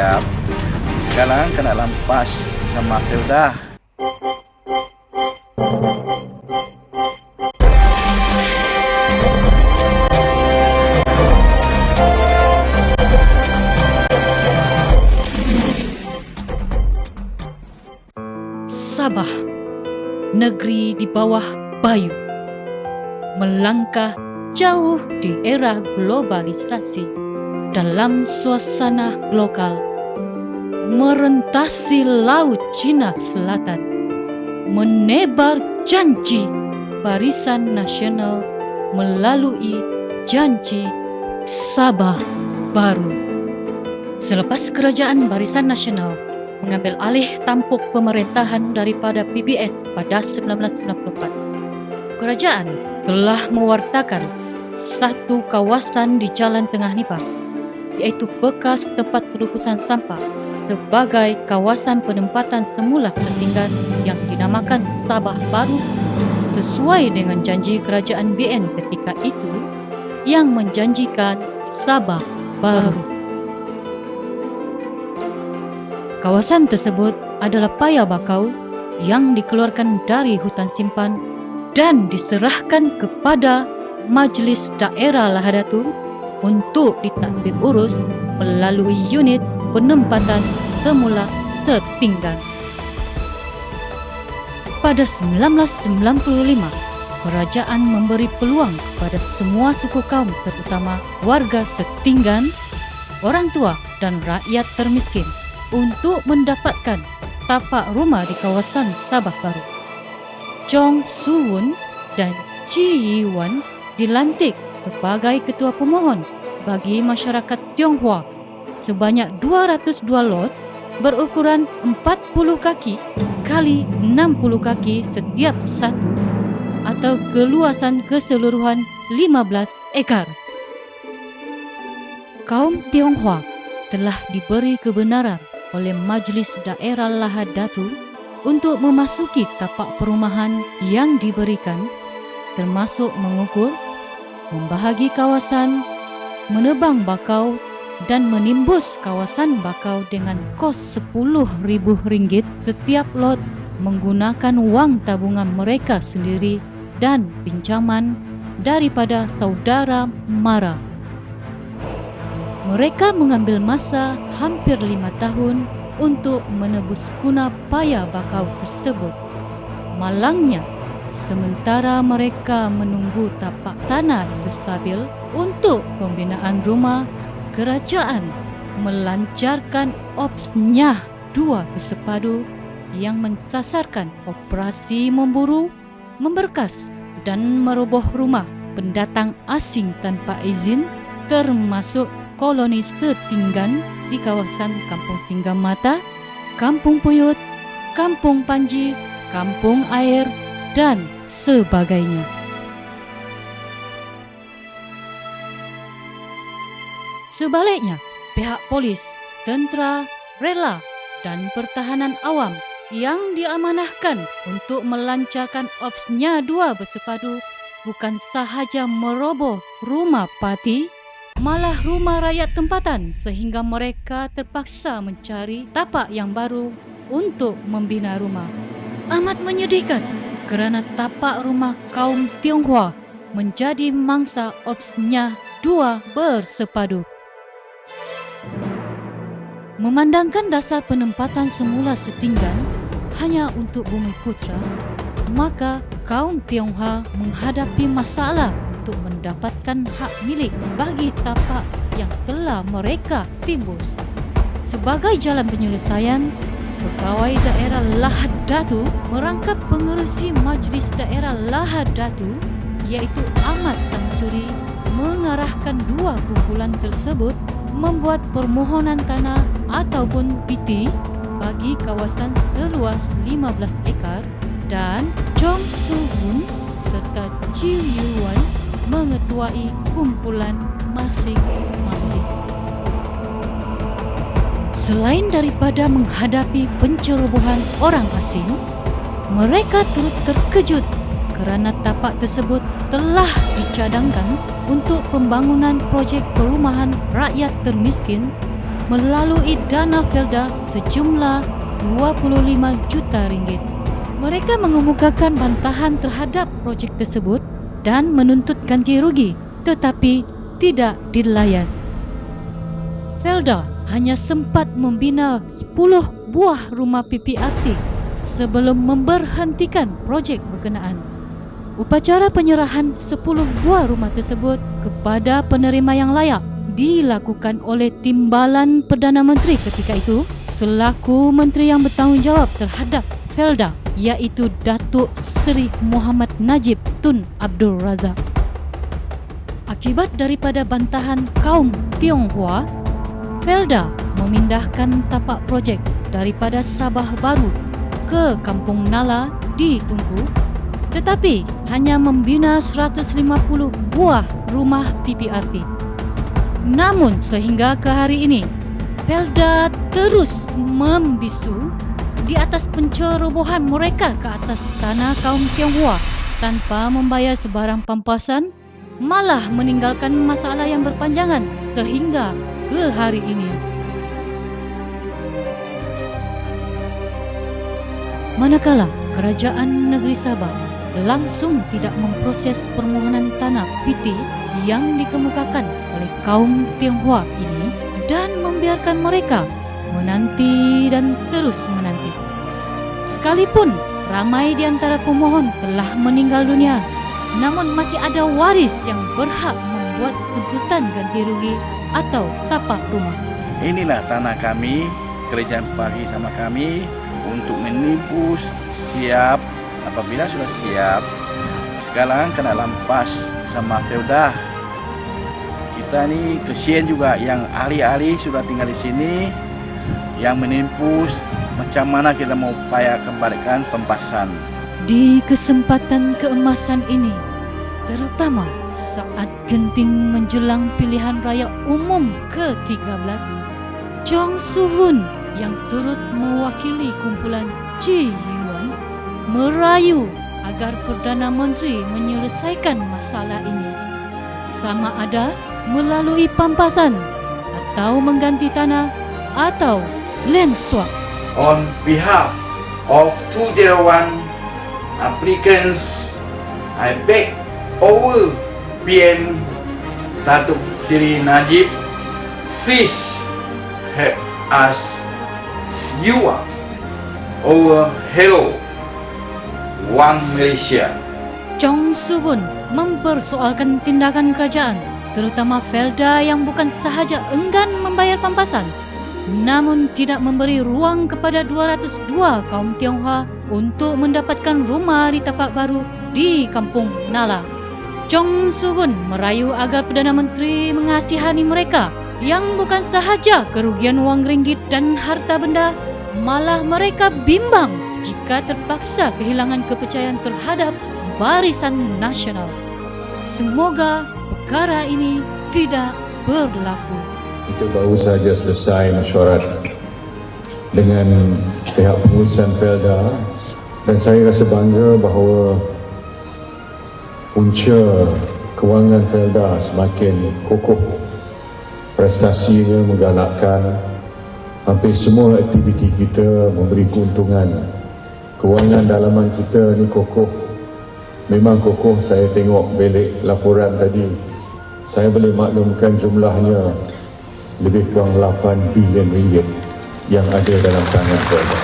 siap. Sekarang kena lampas sama Firda. Sabah, negeri di bawah Bayu, melangkah jauh di era globalisasi dalam suasana lokal, merentasi laut Cina Selatan, menebar janji Barisan Nasional melalui janji Sabah Baru. Selepas Kerajaan Barisan Nasional mengambil alih tampuk pemerintahan daripada PBS pada 1994, kerajaan telah mewartakan satu kawasan di Jalan Tengah Nipah, iaitu bekas tempat pelupusan sampah, sebagai kawasan penempatan semula setinggan yang dinamakan Sabah Baru, sesuai dengan janji kerajaan BN ketika itu yang menjanjikan Sabah Baru. Kawasan tersebut adalah paya bakau yang dikeluarkan dari hutan simpan dan diserahkan kepada Majlis Daerah Lahadatul untuk ditadbir urus melalui unit penempatan semula setinggan. Pada 1995, kerajaan memberi peluang kepada semua suku kaum, terutama warga setinggan, orang tua dan rakyat termiskin, untuk mendapatkan tapak rumah di kawasan Sabah Baru. Chong Su-wun dan Chi Yi-wan dilantik sebagai ketua pemohon bagi masyarakat Tionghoa sebanyak 202 lot berukuran 40 kaki kali 60 kaki setiap satu, atau keluasan keseluruhan 15 ekar. Kaum Tionghoa telah diberi kebenaran oleh Majlis Daerah Lahadatul untuk memasuki tapak perumahan yang diberikan, termasuk mengukur, membahagi kawasan, menebang bakau dan menimbus kawasan bakau dengan kos Rp10.000 setiap lot menggunakan wang tabungan mereka sendiri dan pinjaman daripada saudara mara. Mereka mengambil masa hampir 5 tahun untuk menebus guna paya bakau tersebut. Malangnya, sementara mereka menunggu tapak tanah itu stabil untuk pembinaan rumah, kerajaan melancarkan Ops Nyah 2 bersepadu yang mensasarkan operasi memburu, memberkas dan meroboh rumah pendatang asing tanpa izin, termasuk koloni setinggan di kawasan Kampung Singgamata, Kampung Puyut, Kampung Panji, Kampung Air, dan sebagainya. Sebaliknya, pihak polis, tentera, rela, dan pertahanan awam yang diamanahkan untuk melancarkan Ops Nya 2 bersepadu bukan sahaja meroboh rumah parti, malah rumah rakyat tempatan, sehingga mereka terpaksa mencari tapak yang baru untuk membina rumah. Amat menyedihkan kerana tapak rumah kaum Tionghoa menjadi mangsa Ops Nya 2 bersepadu. Memandangkan dasar penempatan semula setinggan hanya untuk bumi putra, maka kaum Tionghoa menghadapi masalah untuk mendapatkan hak milik bagi tapak yang telah mereka timbus. Sebagai jalan penyelesaian, Pegawai Daerah Lahadatul merangkap pengerusi Majlis Daerah Lahadatul, iaitu Ahmad Samsuri, mengarahkan 2 kumpulan tersebut membuat permohonan tanah ataupun PT bagi kawasan seluas 15 ekar, dan Chong Su-wun serta Chi Yi-wan mengetuai kumpulan masing-masing. Selain daripada menghadapi pencerobohan orang asing, mereka turut terkejut kerana tapak tersebut telah dicadangkan untuk pembangunan projek perumahan rakyat termiskin melalui dana Felda sejumlah 25 juta ringgit. Mereka mengemukakan bantahan terhadap projek tersebut dan menuntut ganti rugi, tetapi tidak dilayan. Felda hanya sempat membina 10 buah rumah PPRT sebelum memberhentikan projek berkenaan. Upacara penyerahan 10 buah rumah tersebut kepada penerima yang layak dilakukan oleh Timbalan Perdana Menteri ketika itu selaku menteri yang bertanggungjawab terhadap Felda, iaitu Datuk Seri Muhammad Najib Tun Abdul Razak. Akibat daripada bantahan kaum Tionghoa, Felda memindahkan tapak projek daripada Sabah Baru ke Kampung Nala di Tunku, tetapi hanya membina 150 buah rumah PPRT. Namun sehingga ke hari ini, Felda terus membisu di atas pencerobohan mereka ke atas tanah kaum Tionghoa tanpa membayar sebarang pampasan, malah meninggalkan masalah yang berpanjangan sehingga ke hari ini. Manakala Kerajaan Negeri Sabah langsung tidak memproses permohonan tanah PT yang dikemukakan oleh kaum Tionghoa ini dan membiarkan mereka menanti dan terus menanti. Sekalipun ramai di antara pemohon telah meninggal dunia, namun masih ada waris yang berhak membuat tuntutan ganti rugi atau tapak rumah. Inilah tanah kami, kerajaan bagi sama kami untuk menipus siap. Apabila sudah siap, sekarang kena lampas sama Felda. Kita ni kesian juga yang ahli-ahli sudah tinggal di sini, yang menimpus macam mana kita mau upaya kembalikan pempasan. Di kesempatan keemasan ini, terutama saat genting menjelang pilihan raya umum ke-13, Chong Soo Hoon yang turut mewakili kumpulan Chi Yuan merayu agar Perdana Menteri menyelesaikan masalah ini, sama ada melalui pampasan atau mengganti tanah atau land swap. On behalf of 201 applicants, I beg our PM Datuk Seri Najib, please help us. You are our hero, One Malaysia. Chong Soo Hoon mempersoalkan tindakan kerajaan, terutama Felda yang bukan sahaja enggan membayar pampasan, namun tidak memberi ruang kepada 202 kaum Tionghoa untuk mendapatkan rumah di tapak baru di Kampung Nala. Chong Soo Hoon merayu agar Perdana Menteri mengasihani mereka yang bukan sahaja kerugian wang ringgit dan harta benda, malah mereka bimbang jika terpaksa kehilangan kepercayaan terhadap Barisan Nasional. Semoga perkara ini tidak berlaku. Kita baru saja selesai mesyuarat dengan pihak pengurusan Felda dan saya rasa bangga bahawa punca kewangan Felda semakin kokoh. Prestasinya menggalakkan hampir semua aktiviti kita memberi keuntungan. Kewangan dalaman kita ni kokoh. Memang kokoh. Saya tengok belik laporan tadi. Saya boleh maklumkan jumlahnya lebih kurang 8 bilion ringgit yang ada dalam tangan Felda.